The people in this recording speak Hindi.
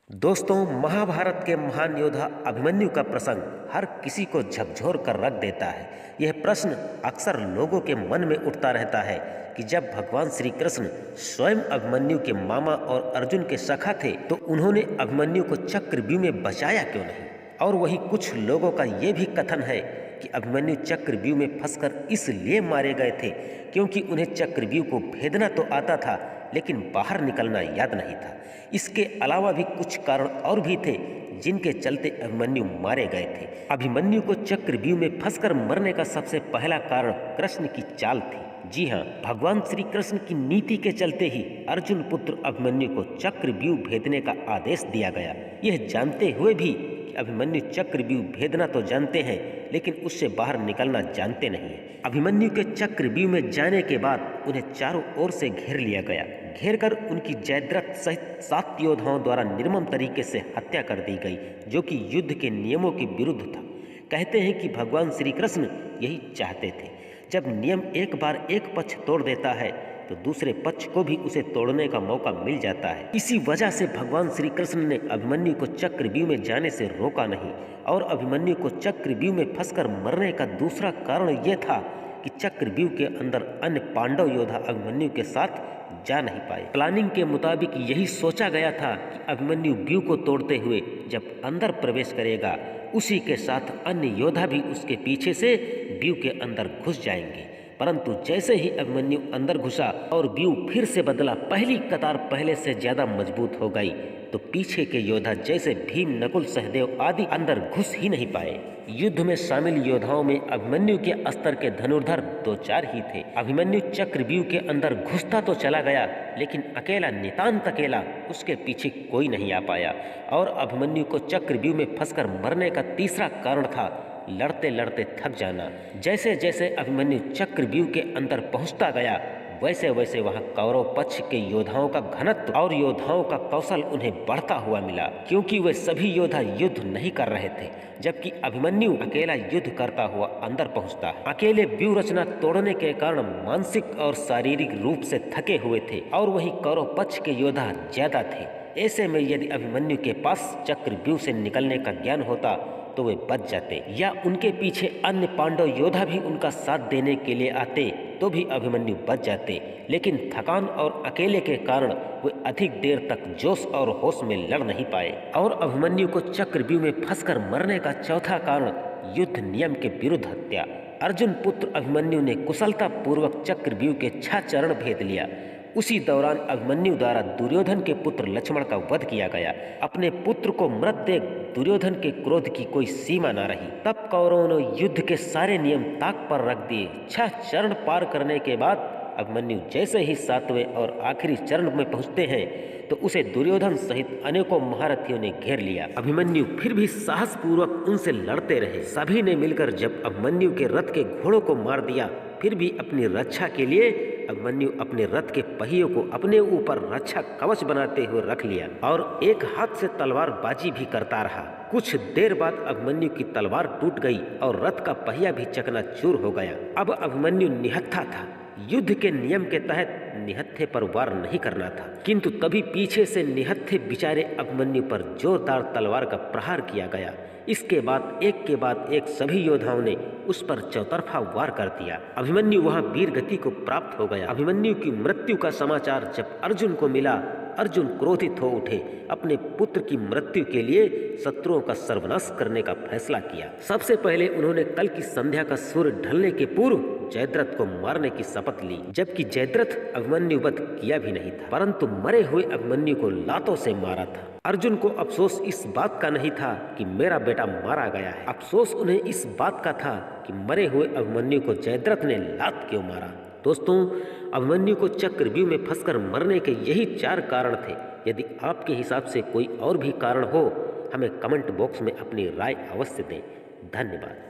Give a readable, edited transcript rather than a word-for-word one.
दोस्तों, महाभारत के महान योद्धा अभिमन्यु का प्रसंग हर किसी को झकझोर कर रख देता है। यह प्रश्न अक्सर लोगों के मन में उठता रहता है कि जब भगवान श्री कृष्ण स्वयं अभिमन्यु के मामा और अर्जुन के सखा थे तो उन्होंने अभिमन्यु को चक्रव्यूह में बचाया क्यों नहीं। और वहीं कुछ लोगों का ये भी कथन है कि अभिमन्यु चक्रव्यूह में फंसकर इसलिए मारे गए थे क्योंकि उन्हें चक्रव्यूह को भेदना तो आता था लेकिन बाहर निकलना याद नहीं था। इसके अलावा भी कुछ कारण और भी थे जिनके चलते अभिमन्यु मारे गए थे। अभिमन्यु को चक्रव्यूह में फंसकर मरने का सबसे पहला कारण कृष्ण की चाल थी। जी हाँ, भगवान श्री कृष्ण की नीति के चलते ही अर्जुन पुत्र अभिमन्यु को चक्रव्यूह भेदने का आदेश दिया गया। यह जानते हुए भी कि अभिमन्यु चक्रव्यूह भेदना तो जानते हैं लेकिन उससे बाहर निकलना जानते नहीं है। अभिमन्यु के चक्रव्यूह में जाने के बाद उन्हें चारों ओर से घेर लिया गया। घेर कर उनकी जयद्रथ सहित 7 योद्धाओं द्वारा निर्मम तरीके से हत्या कर दी गई, जो कि युद्ध के नियमों के विरुद्ध था। कहते हैं कि भगवान श्री कृष्ण यही चाहते थे। जब नियम एक बार एक पक्ष तोड़ देता है तो दूसरे पक्ष को भी उसे तोड़ने का मौका मिल जाता है। इसी वजह से भगवान श्री कृष्ण ने अभिमन्यु को चक्रव्यूह में जाने से रोका नहीं। और अभिमन्यु को चक्रव्यूह में फंसकर मरने का दूसरा कारण यह था कि चक्रव्यूह के अंदर अन्य पांडव योद्धा अभिमन्यु के साथ जा नहीं पाए। प्लानिंग के मुताबिक यही सोचा गया था कि अभिमन्यु व्यूह को तोड़ते हुए जब अंदर प्रवेश करेगा उसी के साथ अन्य योद्धा भी उसके पीछे से व्यूह के अंदर घुस जाएंगे। परंतु जैसे ही अभिमन्यु अंदर घुसा और व्यूह फिर से बदला, पहली कतार पहले से ज्यादा मजबूत हो गई तो पीछे के योद्धा जैसे भीम, नकुल, सहदेव आदि अंदर घुस ही नहीं पाए। युद्ध में शामिल योद्धाओं में अभिमन्यु के स्तर के धनुर्धर 2-4 ही थे। अभिमन्यु चक्रव्यूह के अंदर घुसता तो चला गया लेकिन अकेला, नितांत अकेला, उसके पीछे कोई नहीं आ पाया। और अभिमन्यु को चक्रव्यूह में फंसकर मरने का तीसरा कारण था लड़ते लड़ते थक जाना। जैसे जैसे अभिमन्यु चक्रव्यूह के अंदर पहुंचता गया वैसे वैसे वहां कौरव पक्ष के योद्धाओं का घनत्व और योद्धाओं का कौशल उन्हें बढ़ता हुआ मिला, क्योंकि वे सभी योद्धा युद्ध नहीं कर रहे थे जबकि अभिमन्यु अकेला युद्ध करता हुआ अंदर पहुंचता। अकेले व्यूह रचना तोड़ने के कारण मानसिक और शारीरिक रूप से थके हुए थे और वही कौरव पक्ष के योद्धा ज्यादा थे। ऐसे में यदि अभिमन्यु के पास चक्रव्यूह से निकलने का ज्ञान होता तो वे बच जाते, या उनके पीछे अन्य पांडव योद्धा भी उनका साथ देने के लिए आते तो भी अभिमन्यु बच जाते। लेकिन थकान और अकेले के कारण वे अधिक देर तक जोश और होश में लड़ नहीं पाए। और अभिमन्यु को चक्रव्यूह में फंसकर मरने का चौथा कारण युद्ध नियम के विरुद्ध हत्या। अर्जुन पुत्र अभिमन्यु ने कुशलता पूर्वक चक्रव्यूह के 6 चरण भेद लिया। उसी दौरान अभिमन्यु द्वारा दुर्योधन के पुत्र लक्ष्मण का वध किया गया। अपने पुत्र को मृत देख दुर्योधन के क्रोध की कोई सीमा न रही। तब कौरवों ने युद्ध के सारे नियम ताक पर रख दिए। 6 चरण पार करने के बाद अभिमन्यु जैसे ही 7वें और आखिरी चरण में पहुंचते हैं तो उसे दुर्योधन सहित अनेकों महारथियों ने घेर लिया। अभिमन्यु फिर भी साहस पूर्वक उनसे लड़ते रहे। सभी ने मिलकर जब अभिमन्यु के रथ के घोड़ों को मार दिया, फिर भी अपनी रक्षा के लिए अभिमन्यु अपने रथ के पहियों को अपने ऊपर रक्षा कवच बनाते हुए रख लिया और एक हाथ से तलवार बाजी भी करता रहा। कुछ देर बाद अभिमन्यु की तलवार टूट गई और रथ का पहिया भी चकनाचूर हो गया। अब अभिमन्यु निहत्था था। युद्ध के नियम के तहत निहत्थे पर वार नहीं करना था, किंतु तभी पीछे से निहत्थे बिचारे अभिमन्यु पर जोरदार तलवार का प्रहार किया गया। इसके बाद एक सभी योद्धाओं ने उस पर चौतरफा वार कर दिया। अभिमन्यु वहां वीर गति को प्राप्त हो गया। अभिमन्यु की मृत्यु का समाचार जब अर्जुन को मिला, अर्जुन क्रोधित हो उठे। अपने पुत्र की मृत्यु के लिए शत्रुओं का सर्वनाश करने का फैसला किया। सबसे पहले उन्होंने कल की संध्या का सूर्य ढलने के पूर्व जयद्रथ को मारने की शपथ ली, जबकि जयद्रथ अभिमन्यु वध किया भी नहीं था, परंतु मरे हुए अभिमन्यु को लातों से मारा था। अर्जुन को अफसोस इस बात का नहीं था कि मेरा बेटा मारा गया है, अफसोस उन्हें इस बात का था कि मरे हुए अभिमन्यु को जयद्रथ ने लात क्यों मारा। दोस्तों, अभिमन्यु को चक्रव्यूह में फंसकर मरने के यही 4 कारण थे। यदि आपके हिसाब से कोई और भी कारण हो, हमें कमेंट बॉक्स में अपनी राय अवश्य दें। धन्यवाद।